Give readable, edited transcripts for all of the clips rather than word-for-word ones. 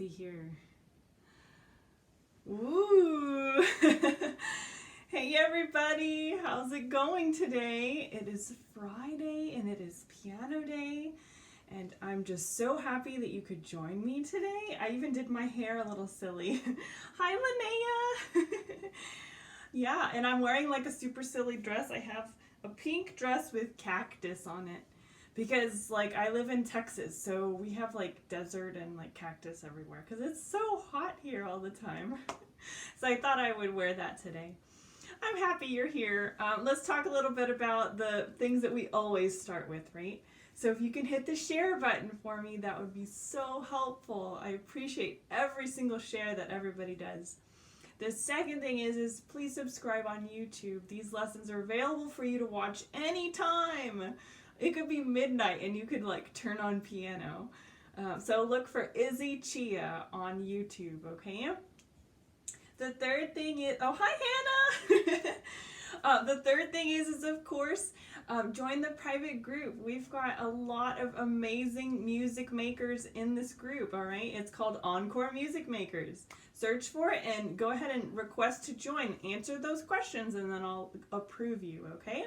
see here. Ooh. Hey everybody, how's it going today? It is Friday and it is piano day. And I'm just so happy that you could join me today. I even did my hair a little silly. Hi, Linnea. Yeah, and I'm wearing like a super silly dress. I have a pink dress with cactus on it because like I live in Texas, so we have like desert and like cactus everywhere because it's so hot here all the time. So I thought I would wear that today. I'm happy you're here. Let's talk a little bit about the things that we always start with, right? So if you can hit the share button for me, that would be so helpful. I appreciate every single share that everybody does. The second thing is please subscribe on YouTube. These lessons are available for you to watch anytime. It could be midnight and you could like turn on piano. So look for Izzy Chia on YouTube, okay? The third thing is, oh, hi Hannah! The third thing is of course, join the private group. We've got a lot of amazing music makers in this group, all right? It's called Encore Music Makers. Search for it and go ahead and request to join. Answer those questions and then I'll approve you, okay?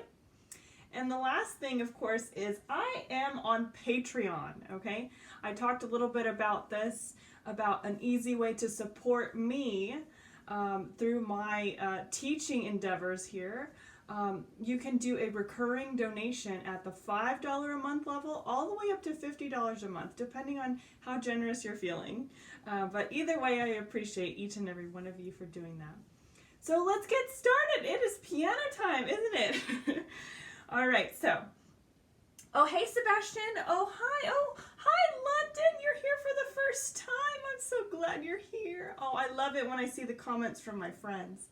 And the last thing, of course, is I am on Patreon, okay? I talked a little bit about this, about an easy way to support me through my teaching endeavors here. You can do a recurring donation at the $5 a month level all the way up to $50 a month, depending on how generous you're feeling. But either way, I appreciate each and every one of you for doing that. So let's get started. It is piano time, isn't it? All right, so. Oh, hey, Sebastian. Oh, hi. Oh, hi, London. You're here for the first time. I'm so glad you're here. Oh, I love it when I see the comments from my friends.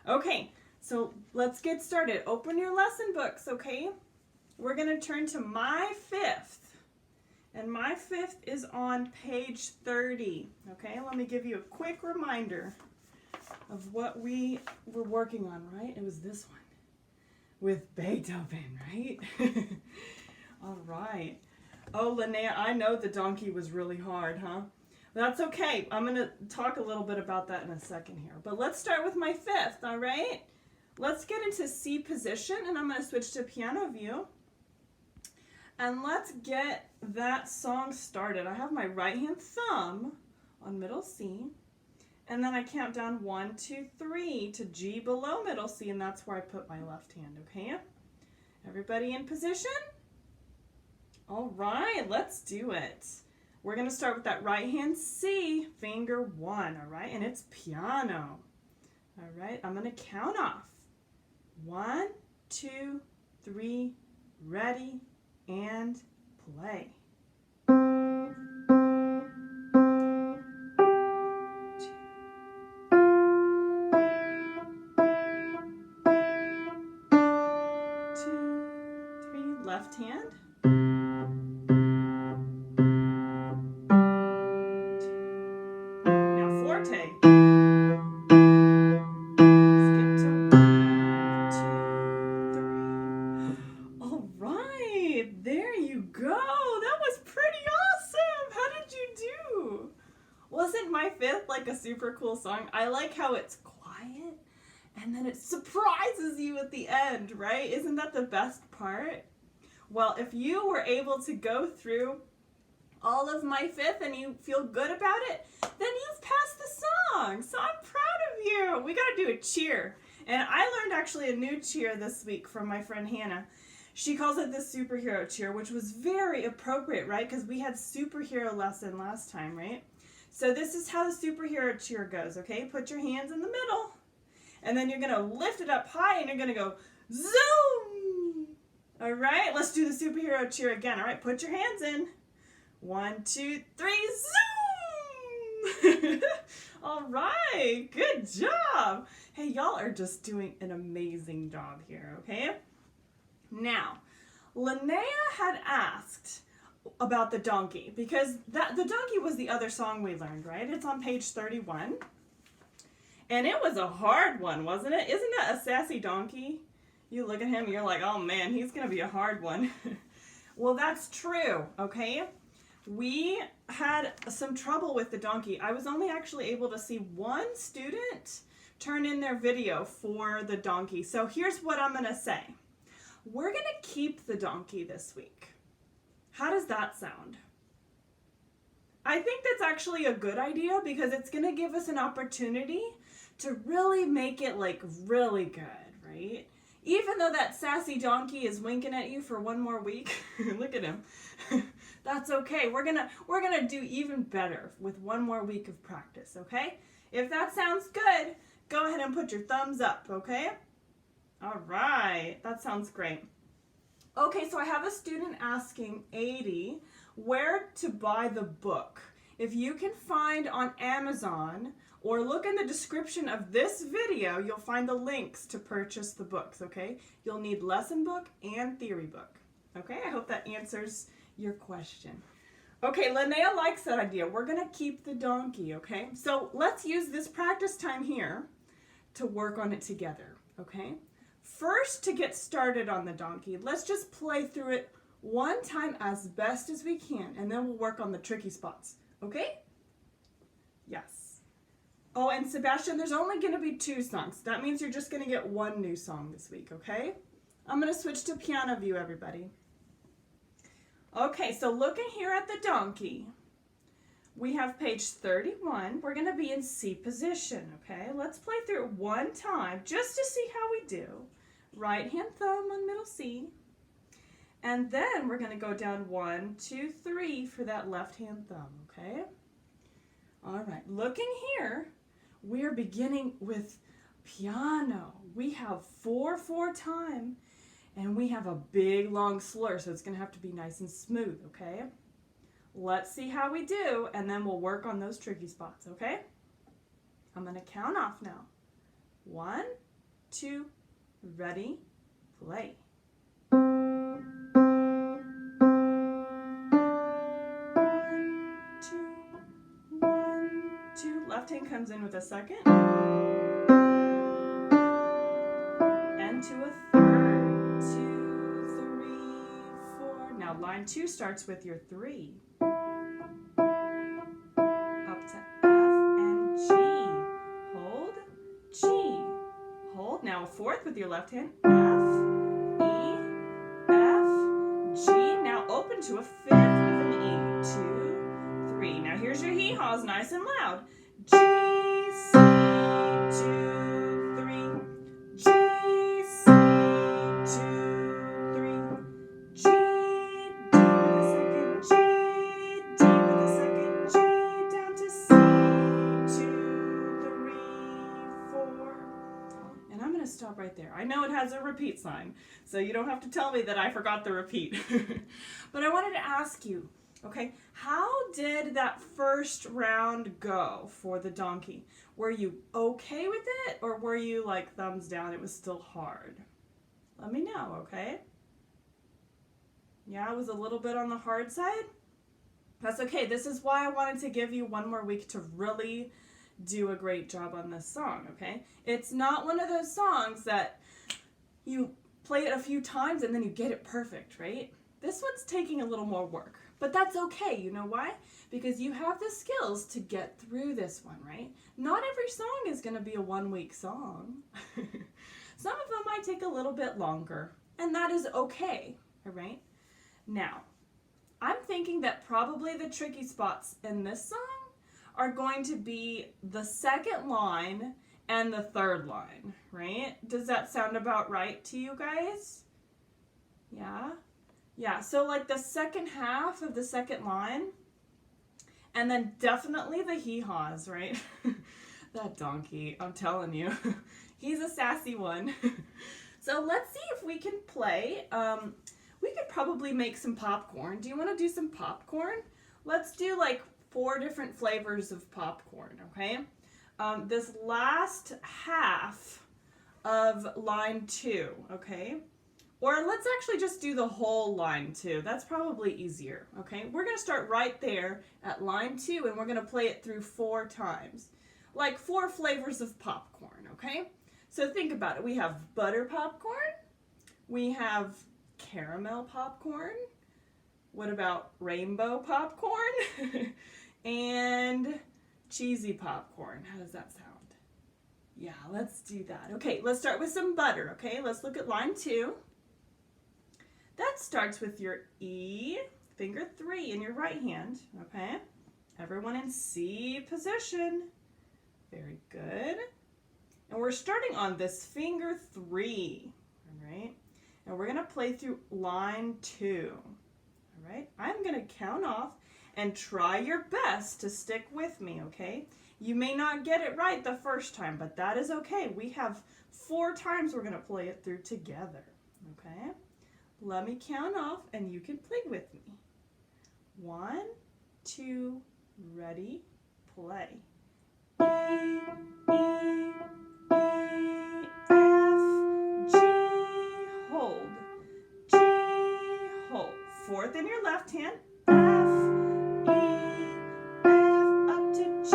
Okay, so let's get started. Open your lesson books, okay? We're going to turn to my fifth. And my fifth is on page 30. Okay, let me give you a quick reminder of what we were working on, right? It was this one with Beethoven, right? All right. Oh, Linnea, I know the donkey was really hard, huh? That's okay. I'm going to talk a little bit about that in a second here. But let's start with my fifth, all right? Let's get into C position, and I'm going to switch to piano view. And let's get that song started. I have my right hand thumb on middle C. And then I count down 1, 2, 3 to G below middle C, and that's where I put my left hand, okay? Everybody in position? All right, let's do it. We're going to start with that right hand C, finger 1, all right? And it's piano. All right, I'm going to count off. 1, 2, 3, ready, and play. Left hand. Now forte. Skip to 1, 2, 3. All right, there you go. That was pretty awesome. How did you do? Wasn't my fifth like a super cool song? I like how it's quiet and then it surprises you at the end, right? Isn't that the best part? Well, if you were able to go through all of my fifth and you feel good about it, then you've passed the song. So I'm proud of you. We got to do a cheer. And I learned actually a new cheer this week from my friend Hannah. She calls it the superhero cheer, which was very appropriate, right? Because we had superhero lesson last time, right? So this is how the superhero cheer goes, okay? Put your hands in the middle. And then you're going to lift it up high and you're going to go zoom. All right, let's do the superhero cheer again. All right, put your hands in. 1, 2, 3, zoom! All right, good job. Hey, y'all are just doing an amazing job here, okay? Now, Linnea had asked about the donkey because the donkey was the other song we learned, right? It's on page 31. And it was a hard one, wasn't it? Isn't that a sassy donkey? You look at him and you're like, oh man, he's going to be a hard one. Well, that's true, okay? We had some trouble with the donkey. I was only actually able to see one student turn in their video for the donkey. So here's what I'm gonna say. We're gonna keep the donkey this week. How does that sound? I think that's actually a good idea because it's gonna give us an opportunity to really make it like really good, right? Even though that sassy donkey is winking at you for one more week, look at him. That's okay. We're gonna do even better with one more week of practice, okay? If that sounds good, go ahead and put your thumbs up, okay? All right, that sounds great. Okay, so I have a student asking 80 where to buy the book. If you can find on Amazon or look in the description of this video, you'll find the links to purchase the books, okay? You'll need lesson book and theory book, okay? I hope that answers your question. Okay, Linnea likes that idea. We're gonna keep the donkey, okay? So let's use this practice time here to work on it together, okay? First, to get started on the donkey, let's just play through it one time as best as we can, and then we'll work on the tricky spots, okay? Yes. Oh, and Sebastian, there's only gonna be 2 songs. That means you're just gonna get 1 new song this week, okay? I'm gonna switch to piano view, everybody. Okay, so looking here at the donkey, we have page 31. We're gonna be in C position, okay? Let's play through it one time just to see how we do. Right hand thumb on middle C. And then we're gonna go down 1, 2, 3 for that left hand thumb, okay? All right, looking here, we're beginning with piano. We have 4/4 time, and we have a big long slur, so it's gonna have to be nice and smooth, okay? Let's see how we do, and then we'll work on those tricky spots, okay? I'm gonna count off now. 1, 2, ready, play. 1, 2. Left hand comes in with a second. And to a third. 2, 3, 4. Now line 2 starts with your 3. Up to F and G. Hold, G. Hold. Now a 4th with your left hand. F, E, F, G. Now open to a 5th with an E. 2, 3. Now here's your hee-haws, nice and loud. G, C, 2, 3. G, C, 2, 3. G, D with a second. G, D with a second. G, down to C, 2, 3, 4. And I'm going to stop right there. I know it has a repeat sign, so you don't have to tell me that I forgot the repeat. But I wanted to ask you, okay, how did that first round go for the donkey? Were you okay with it, or were you like thumbs down, it was still hard? Let me know, okay? Yeah, it was a little bit on the hard side? That's okay. This is why I wanted to give you one more week to really do a great job on this song, okay? It's not one of those songs that you play it a few times and then you get it perfect, right? This one's taking a little more work. But that's okay, you know why? Because you have the skills to get through this one, right? Not every song is going to be a 1-week song. Some of them might take a little bit longer, and that is okay, all right? Now, I'm thinking that probably the tricky spots in this song are going to be the 2nd line and the 3rd line, right? Does that sound about right to you guys? Yeah? Yeah, so like the 2nd half of the 2nd line, and then definitely the hee-haws, right? That donkey, I'm telling you, he's a sassy one. So let's see if we can play. We could probably make some popcorn. Do you want to do some popcorn? Let's do like 4 different flavors of popcorn, okay? This last half of line 2, okay? Or let's actually just do the whole line 2. That's probably easier, okay? We're going to start right there at line 2, and we're going to play it through 4 times. Like 4 flavors of popcorn, okay? So think about it. We have butter popcorn. We have caramel popcorn. What about rainbow popcorn? And cheesy popcorn. How does that sound? Yeah, let's do that. Okay, let's start with some butter, okay? Let's look at line 2. That starts with your E, finger 3 in your right hand, okay? Everyone in C position. Very good. And we're starting on this finger 3, all right? And we're gonna play through line 2, all right? I'm gonna count off and try your best to stick with me, okay? You may not get it right the first time, but that is okay. We have 4 times we're gonna play it through together, okay? Let me count off and you can play with me. 1, 2, ready, play. E, E, F, G, hold, G, hold. 4th in your left hand, F, E, F, up to G,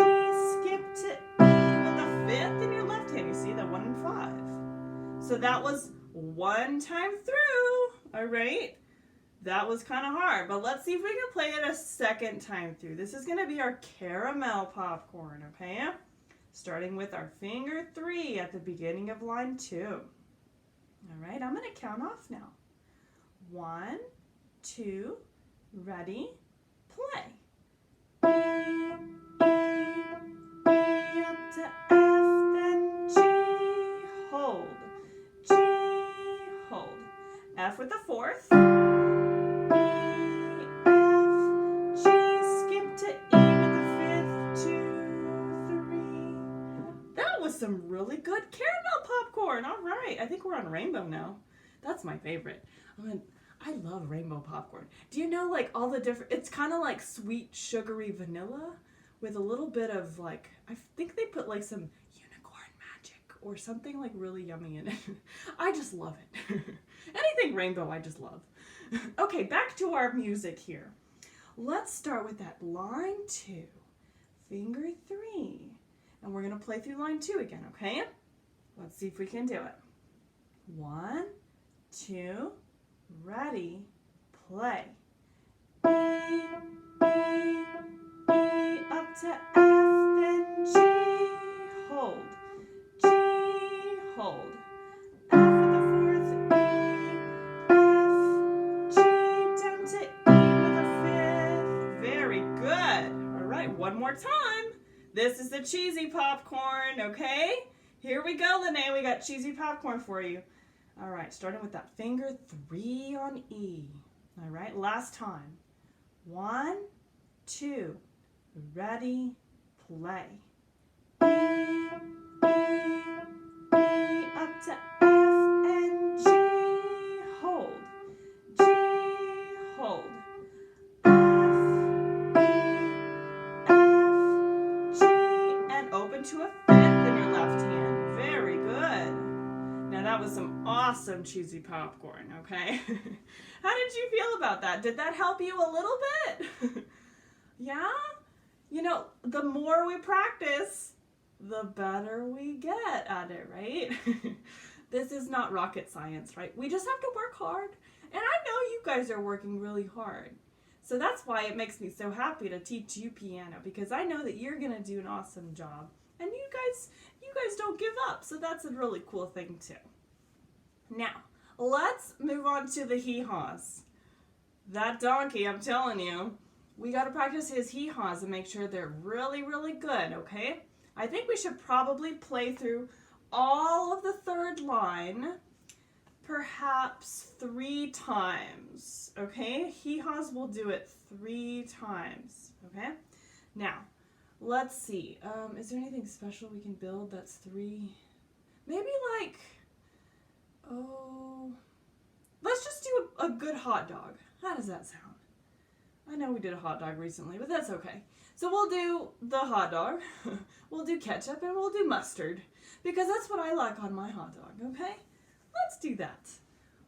skip to E with the 5th in your left hand. You see the 1 and 5. So that was 1 time through, all right? That was kind of hard, but let's see if we can play it a second time through. This is gonna be our caramel popcorn, okay? Starting with our finger 3 at the beginning of line 2. All right, I'm gonna count off now. 1, 2, ready, play. E, E, E, up to F, then G, hold, G, hold. F with the 4th. E, F, G, skip to E with the 5th, 2, 3. That was some really good caramel popcorn. All right, I think we're on rainbow now. That's my favorite. I love rainbow popcorn. Do you know like all the different, it's kind of like sweet sugary vanilla with a little bit of like, I think they put like some unicorn magic or something like really yummy in it. I just love it. Anything rainbow, I just love. Okay, back to our music here. Let's start with that line 2, finger 3. And we're gonna play through line 2 again, okay? Let's see if we can do it. 1, 2, ready, play. E, E, E, up to F, then G, hold, G, hold. F with the 4th, E, F, G, down to E with the 5th. Very good. All right, one more time. This is the cheesy popcorn, okay? Here we go, Lene. We got cheesy popcorn for you. All right, starting with that finger 3 on E. All right, last time. 1, 2, ready, play. E, E, E, up to F and G, hold, G, hold. F, E, F, G, and open to a 5th in your left hand. Very good. Now that was some awesome cheesy popcorn, okay? How did you feel about that? Did that help you a little bit? Yeah? You know, the more we practice, the better we get at it, right? This is not rocket science, right? We just have to work hard. And I know you guys are working really hard. So that's why it makes me so happy to teach you piano, because I know that you're gonna do an awesome job. And you guys don't give up, so that's a really cool thing too. Now, let's move on to the hee-haws. That donkey, I'm telling you, we got to practice his hee-haws and make sure they're really, really good, okay? I think we should probably play through all of the 3rd line, perhaps 3 times, okay? Hee-haws, we'll do it 3 times, okay? Now, let's see. Is there anything special we can build that's 3? Maybe like, let's just do a good hot dog. How does that sound? I know we did a hot dog recently, but that's okay. So we'll do the hot dog, we'll do ketchup, and we'll do mustard, because that's what I like on my hot dog, okay? Let's do that.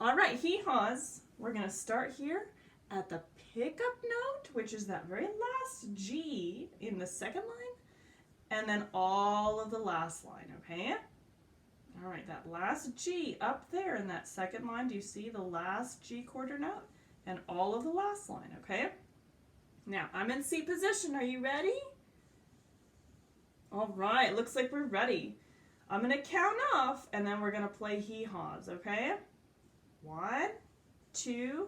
All right, hee-haws. We're going to start here at the pickup note, which is that very last G in the 2nd line, and then all of the last line, okay? All right, that last G up there in that 2nd line, do you see the last G quarter note? and all of the last line, okay? Now, I'm in C position. Are you ready? All right, looks like we're ready. I'm going to count off, and then we're going to play hee-haws, okay? 1, 2,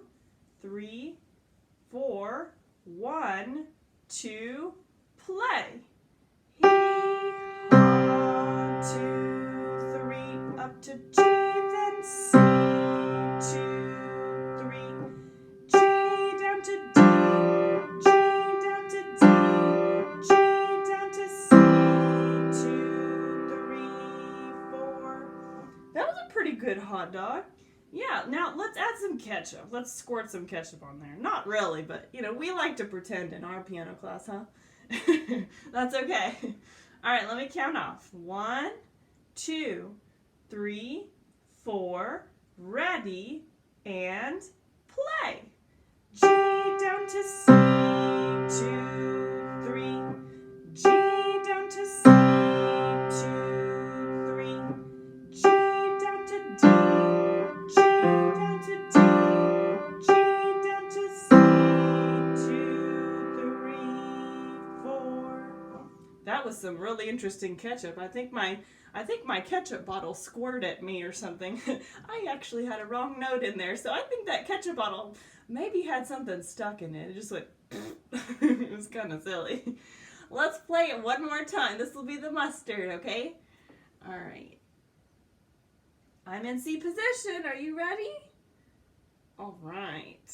3, 4. 1, 2, play. Hee-haw, 2, 3, up to G, then C, 2, 3, G down to D, G down to D, G down to C, 2, 3, 4. That was a pretty good hot dog. Yeah, now let's add some ketchup. Let's squirt some ketchup on there. Not really, but we like to pretend in our piano class, huh? That's okay. All right, let me count off. 1, 2, 3, 4, ready, and play. G down to C, 2, 3, G down to C, 2, 3, G down to D, G down to D, G down to C, 2, 3, 4. That was some really interesting ketchup. I think my ketchup bottle squirted at me or something. I actually had a wrong note in there, so I think that ketchup bottle maybe had something stuck in it. It just went, it was kind of silly. Let's play it one more time. This will be the mustard, okay? All right. I'm in C position. Are you ready? All right.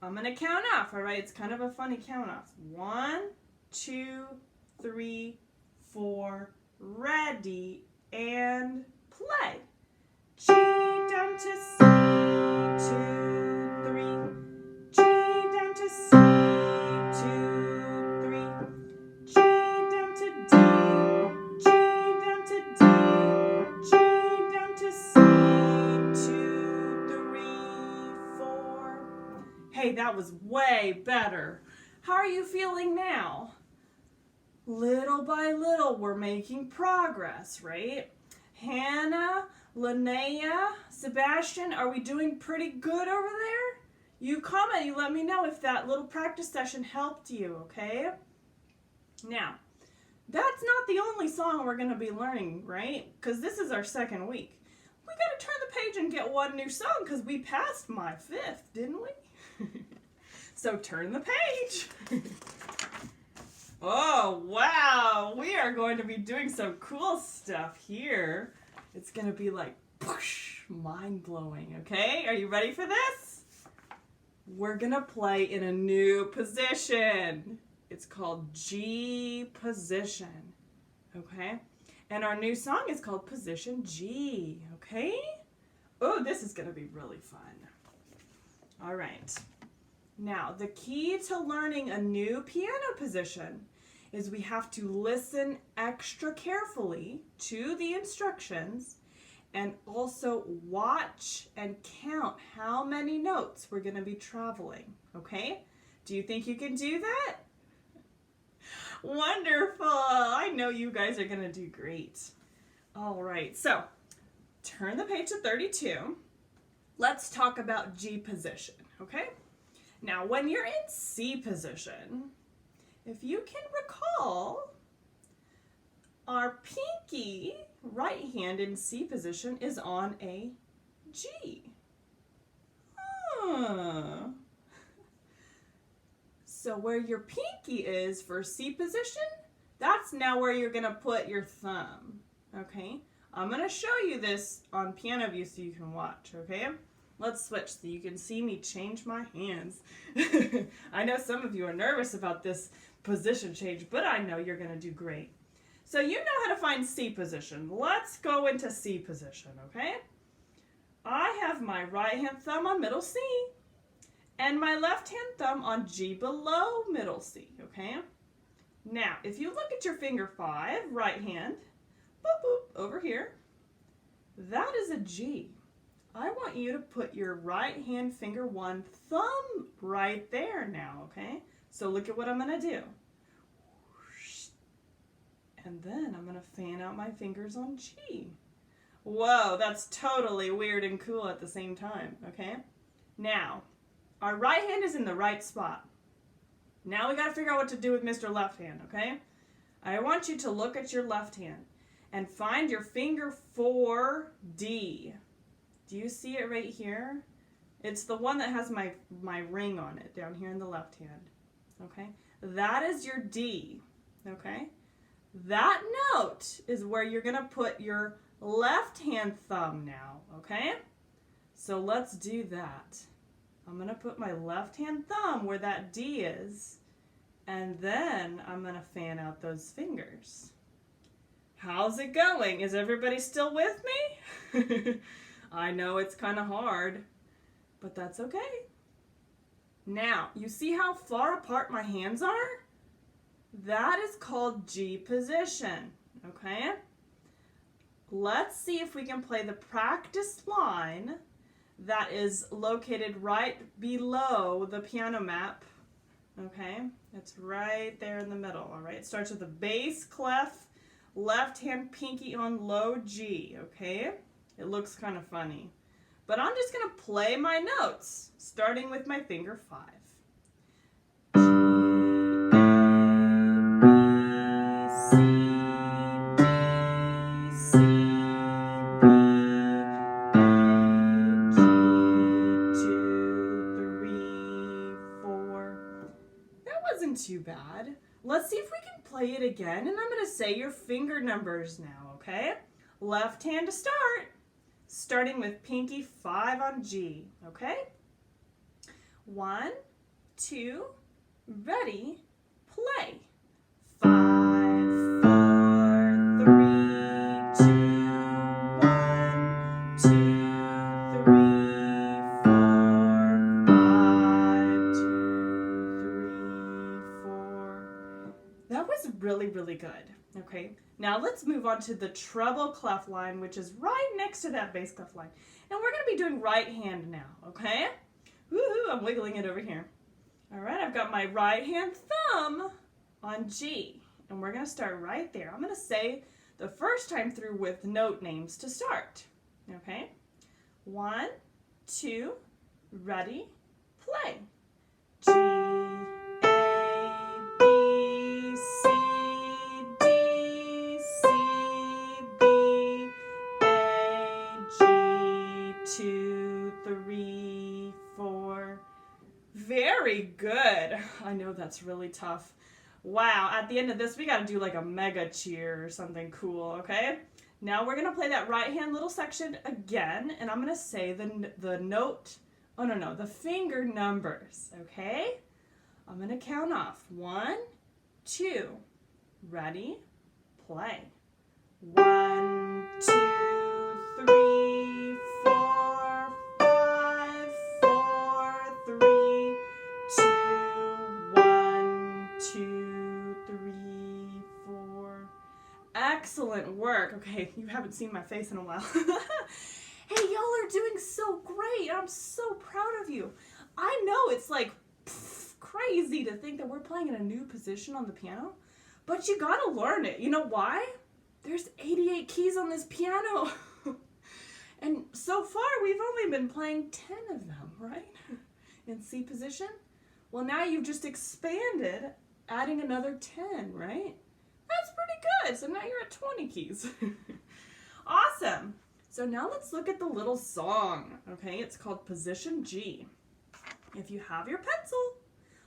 I'm going to count off, all right? It's kind of a funny count off. 1, 2, 3, 4, ready, and play. G down to C, 2, 3, G down to C, 2, 3, G down to D, G down to D, G down to C, 2, 3, 4. Hey, that was way better. How are you feeling now? Little by little, we're making progress, right? Hannah, Linnea, Sebastian, are we doing pretty good over there? You comment, you let me know if that little practice session helped you, okay? Now, that's not the only song we're going to be learning, right? Because this is our second week. We got to turn the page and get one new song because we passed my 5th, didn't we? So turn the page. Oh, wow. We are going to be doing some cool stuff here. It's going to be like, whoosh, mind-blowing, okay? Are you ready for this? We're going to play in a new position. It's called G position, okay? And our new song is called Position G, okay? Oh, this is going to be really fun. All right. Now, the key to learning a new piano position is we have to listen extra carefully to the instructions and also watch and count how many notes we're going to be traveling, okay? Do you think you can do that? Wonderful! I know you guys are going to do great. All right, so turn the page to 32. Let's talk about G position, okay? Now, when you're in C position, if you can recall, our pinky right hand in C position is on a G. So where your pinky is for C position, that's now where you're going to put your thumb, okay? I'm going to show you this on piano view so you can watch, okay? Let's switch so you can see me change my hands. I know some of you are nervous about this position change, but I know you're going to do great. So you know how to find C position. Let's go into C position, okay? I have my right hand thumb on middle C and my left hand thumb on G below middle C, okay? Now, if you look at your finger 5, right hand, boop, boop, over here, that is a G. I want you to put your right hand finger 1 thumb right there now, okay? So look at what I'm going to do. And then I'm going to fan out my fingers on G. Whoa, that's totally weird and cool at the same time, okay? Now, our right hand is in the right spot. Now we got to figure out what to do with Mr. Left Hand, okay? I want you to look at your left hand and find your finger 4D. Do you see it right here? It's the one that has my ring on it down here in the left hand, okay? That is your D, okay? That note is where you're going to put your left hand thumb now, okay? So let's do that. I'm going to put my left hand thumb where that D is, and then I'm going to fan out those fingers. How's it going? Is everybody still with me? I know it's kind of hard, but that's okay. Now, you see how far apart my hands are? That is called G position, okay? Let's see if we can play the practice line that is located right below the piano map, okay? It's right there in the middle, all right? It starts with the bass clef, left hand pinky on low G, okay? It looks kind of funny. But I'm just going to play my notes, starting with my finger 5. Too bad. Let's see if we can play it again, and I'm going to say your finger numbers now, okay? Left hand to start, starting with pinky 5 on G, okay? 1, 2, ready, play. 5, 4, 3, 2, 1, 2, 3, 4, 5, 2, 3, 4. That was really, really good. Okay, now let's move on to the treble clef line, which is right next to that bass clef line. And we're going to be doing right hand now, okay? Woohoo, I'm wiggling it over here. All right, I've got my right hand thumb on G, and we're going to start right there. I'm going to say the first time through with note names to start, okay? 1, 2, ready, play. G, very good. I know that's really tough. Wow, at the end of this, we got to do like a mega cheer or something cool, okay? Now we're going to play that right hand little section again, and I'm going to say the note, oh no, the finger numbers, okay? I'm going to count off. 1, 2, ready, play. 1, 2, 3, 4, 5, 4, 3, 2, 1, 2, 3, 4. Excellent work. Okay, you haven't seen my face in a while. Hey, y'all are doing so great. I'm so proud of you. I know it's like crazy to think that we're playing in a new position on the piano, but you gotta learn it. You know why? There's 88 keys on this piano. And so far, we've only been playing 10 of them, right? In C position. Well, now you've just expanded, adding another 10, right? That's pretty good. So now you're at 20 keys. Awesome. So now let's look at the little song, okay? It's called Position G. If you have your pencil,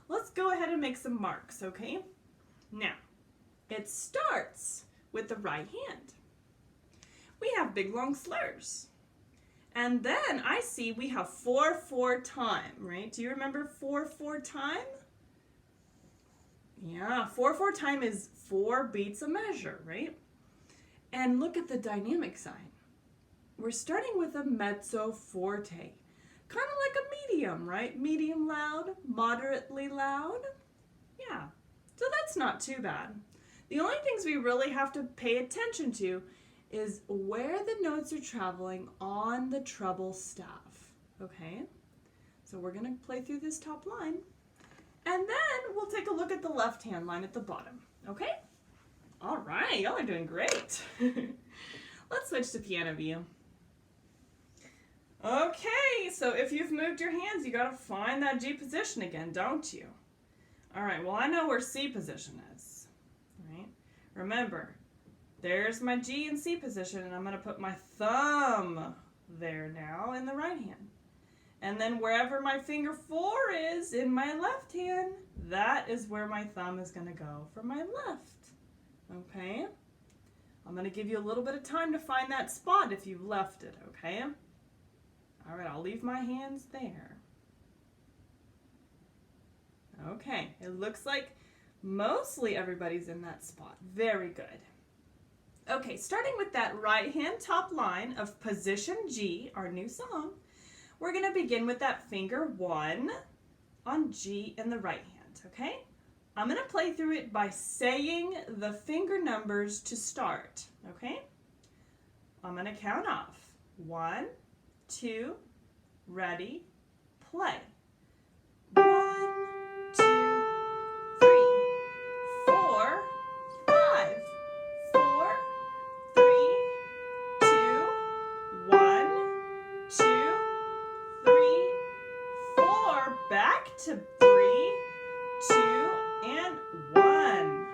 let's go ahead and make some marks, okay? Now, it starts with the right hand. We have big long slurs. And then I see we have 4/4 time, right? Do you remember 4/4 time? Yeah, 4/4 time is 4 beats a measure, right? And look at the dynamic sign. We're starting with a Mezzo Forte, kind of like a medium, right? Medium loud, moderately loud. Yeah, so that's not too bad. The only things we really have to pay attention to is where the notes are traveling on the treble staff, okay? So we're gonna play through this top line, and then we'll take a look at the left hand line at the bottom, okay? All right, y'all are doing great. Let's switch to piano view. Okay, so if you've moved your hands, you got to find that G position again, don't you? All right, well, I know where C position is, right? Remember, there's my G and C position, and I'm going to put my thumb there now in the right hand. And then wherever my finger 4 is in my left hand, that is where my thumb is going to go for my left. Okay? I'm going to give you a little bit of time to find that spot if you've left it, okay? All right, I'll leave my hands there. Okay, it looks like mostly everybody's in that spot. Very good. Okay, starting with that right hand top line of position G, our new song, we're going to begin with that finger 1 on G in the right hand, okay? I'm going to play through it by saying the finger numbers to start, okay? I'm going to count off. 1, 2, ready, play. 1, 2, 3, 4, 5, 4, 3, 2, 1, 2, 3, 4, back to 3, 2, and 1.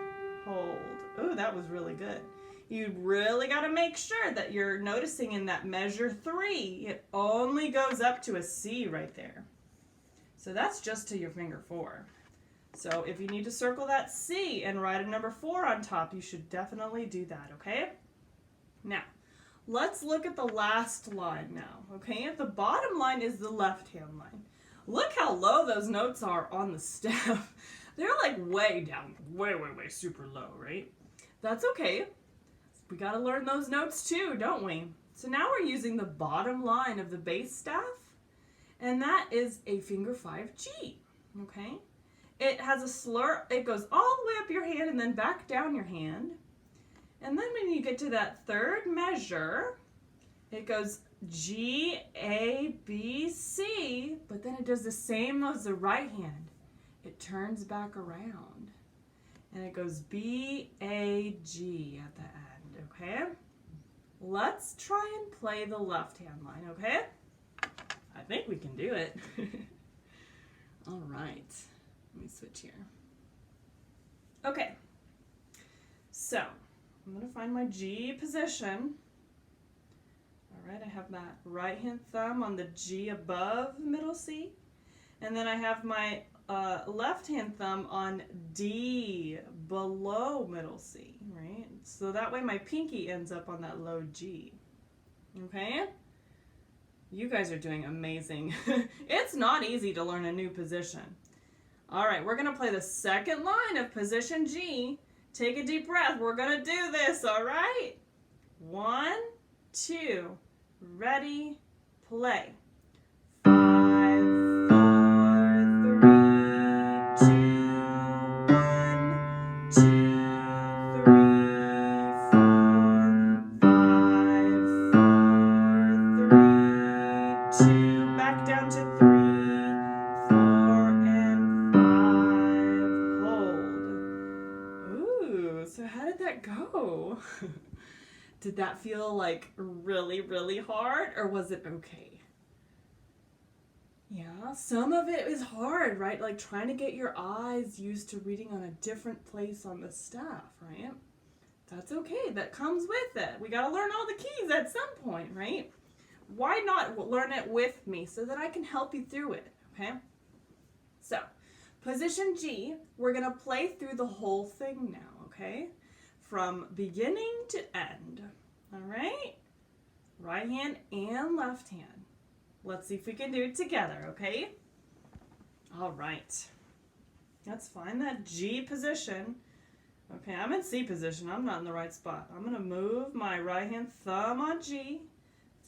Hold. Ooh, that was really good. You really got to make sure that you're noticing in that measure 3, it only goes up to a C right there. So that's just to your finger 4. So if you need to circle that C and write a number 4 on top, you should definitely do that, okay? Now, let's look at the last line now, okay? The bottom line is the left-hand line. Look how low those notes are on the staff. They're like way down, way super low, right? That's okay. We got to learn those notes too, don't we? So now we're using the bottom line of the bass staff, and that is a finger 5G, okay? It has a slur, it goes all the way up your hand and then back down your hand. And then when you get to that third measure, it goes G, A, B, C, but then it does the same as the right hand. It turns back around, and it goes B, A, G at the end, okay? Let's try and play the left-hand line, okay? I think we can do it. All right, let me switch here. Okay, so I'm going to find my G position. All right, I have that right hand thumb on the G above middle C, and then I have my left hand thumb on D below middle C, right? So that way my pinky ends up on that low G, okay? You guys are doing amazing. It's not easy to learn a new position. All right, we're gonna play the second line of position G. Take a deep breath, we're gonna do this, all right? 1, 2, ready, play. 5, 4, 3, 2, 1, 2, 3, 4, 5, 4, 3, 2, back down to 3, 4, and 5, hold. Ooh, so how did that go? Did that feel like really hard, or was it okay? Yeah, some of it is hard, right? Like trying to get your eyes used to reading on a different place on the staff, right? That's okay, that comes with it. We gotta learn all the keys at some point, right? Why not learn it with me so that I can help you through it, okay? So, position G, we're gonna play through the whole thing now, okay? From beginning to end, all right? Right hand and left hand. Let's see if we can do it together, okay? All right. Let's find that G position. Okay, I'm in C position. I'm not in the right spot. I'm going to move my right hand thumb on G,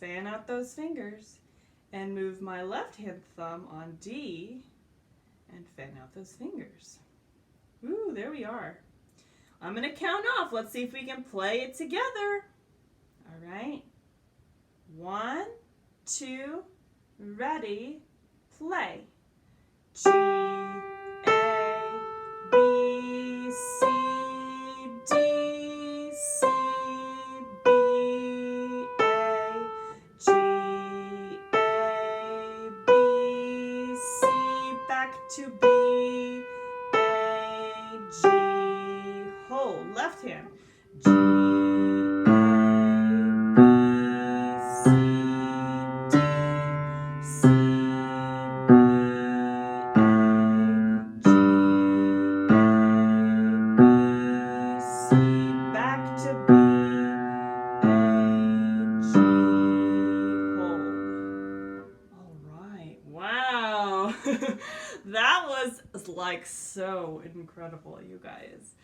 fan out those fingers, and move my left hand thumb on D, and fan out those fingers. Ooh, there we are. I'm going to count off. Let's see if we can play it together. All right. 1, 2, ready, play. G, A, B, C, D, C, B, A, G, A, left hand. G, A, B, C, D, C, B, A, G, A, B, C, back to B, A, G, hold. All right. Wow. That was like so incredible, you guys.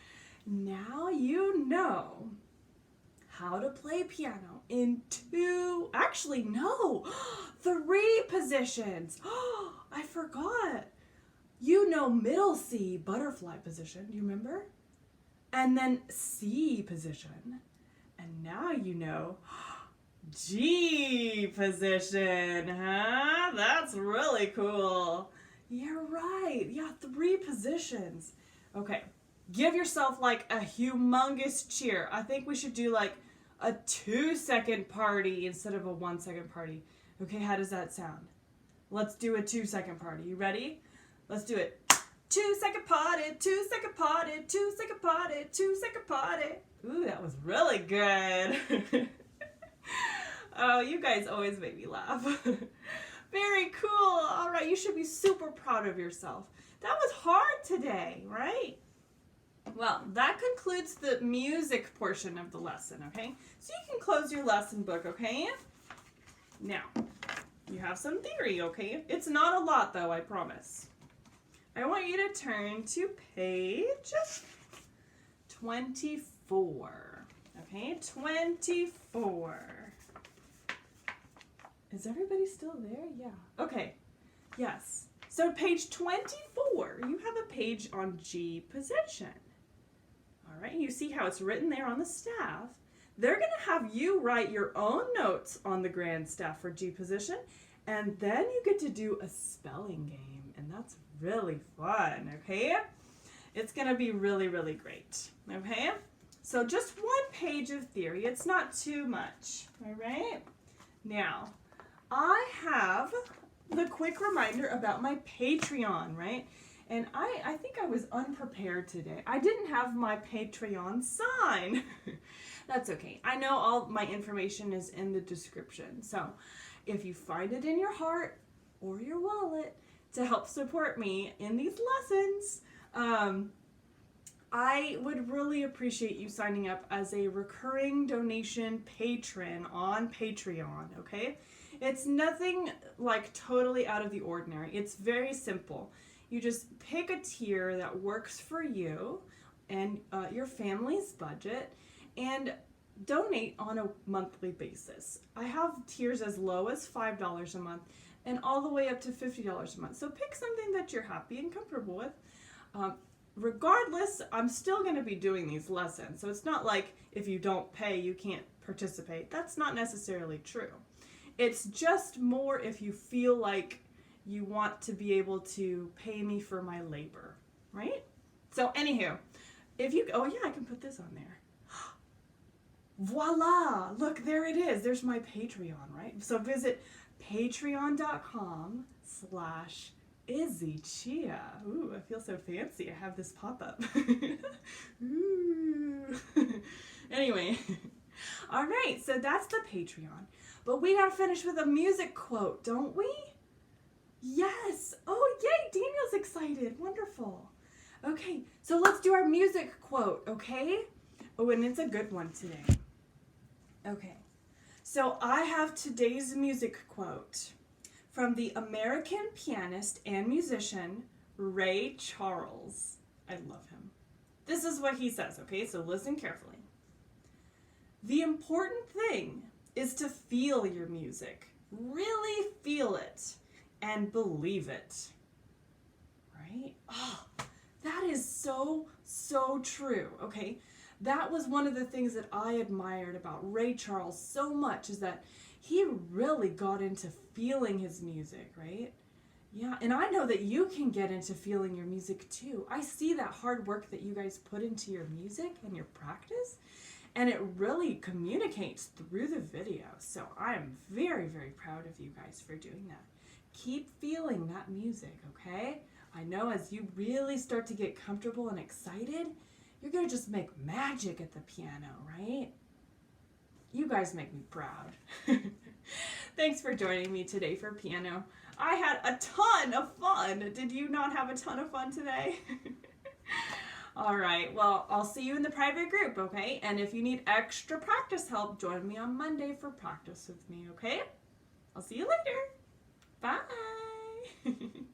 Now you know how to play piano in three positions. I forgot. You know middle C, butterfly position, do you remember? And then C position. And now you know G position, huh? That's really cool. You're right. Yeah, three positions. Okay, give yourself like a humongous cheer. I think we should do like a 2-second party instead of a 1-second party. Okay, how does that sound? Let's do a 2-second party. You ready? Let's do it. 2-second party, 2-second party, 2-second party, 2-second party. Ooh, that was really good. Oh, you guys always make me laugh. Very cool. All right, you should be super proud of yourself. That was hard today, right? Well, that concludes the music portion of the lesson, okay? So you can close your lesson book, okay? Now, you have some theory, okay? It's not a lot, though, I promise. I want you to turn to page 24, okay? 24. Is everybody still there? Yeah. Okay. Yes. So page 24, you have a page on G position. All right. You see how it's written there on the staff. They're going to have you write your own notes on the grand staff for G position, and then you get to do a spelling game, and that's really fun, okay? It's going to be really, really great, okay? So just one page of theory. It's not too much, all right? Now, I have the quick reminder about my Patreon, right? And I think I was unprepared today. I didn't have my Patreon sign. That's okay. I know all my information is in the description. So if you find it in your heart or your wallet to help support me in these lessons, I would really appreciate you signing up as a recurring donation patron on Patreon, okay? It's nothing like totally out of the ordinary. It's very simple. You just pick a tier that works for you and your family's budget and donate on a monthly basis. I have tiers as low as $5 a month and all the way up to $50 a month. So pick something that you're happy and comfortable with. Regardless, I'm still going to be doing these lessons. So it's not like if you don't pay, you can't participate. That's not necessarily true. It's just more if you feel like you want to be able to pay me for my labor, right? So anywho, oh yeah, I can put this on there. Voila, look, there it is. There's my Patreon, right? So visit patreon.com/IzzyChia. Ooh, I feel so fancy. I have this pop-up. Ooh. Anyway, all right, so that's the Patreon. But we gotta finish with a music quote, don't we? Yes. Oh, yay, Daniel's excited. Wonderful. Okay, so let's do our music quote, okay? Oh, and it's a good one today. Okay, so I have today's music quote from the American pianist and musician Ray Charles. I love him. This is what he says, okay? So listen carefully. The important thing is to feel your music. Really feel it and believe it. Right? Oh, that is so, so true, okay? That was one of the things that I admired about Ray Charles so much, is that he really got into feeling his music, right? Yeah, and I know that you can get into feeling your music too. I see that hard work that you guys put into your music and your practice, and it really communicates through the video. So I am very, very proud of you guys for doing that. Keep feeling that music, okay? I know as you really start to get comfortable and excited, You're going to just make magic at the piano, right? You guys make me proud. Thanks for joining me today for piano. I had a ton of fun. Did you not have a ton of fun today? All right, well, I'll see you in the private group, okay? And if you need extra practice help, join me on Monday for practice with me, okay? I'll see you later. Bye.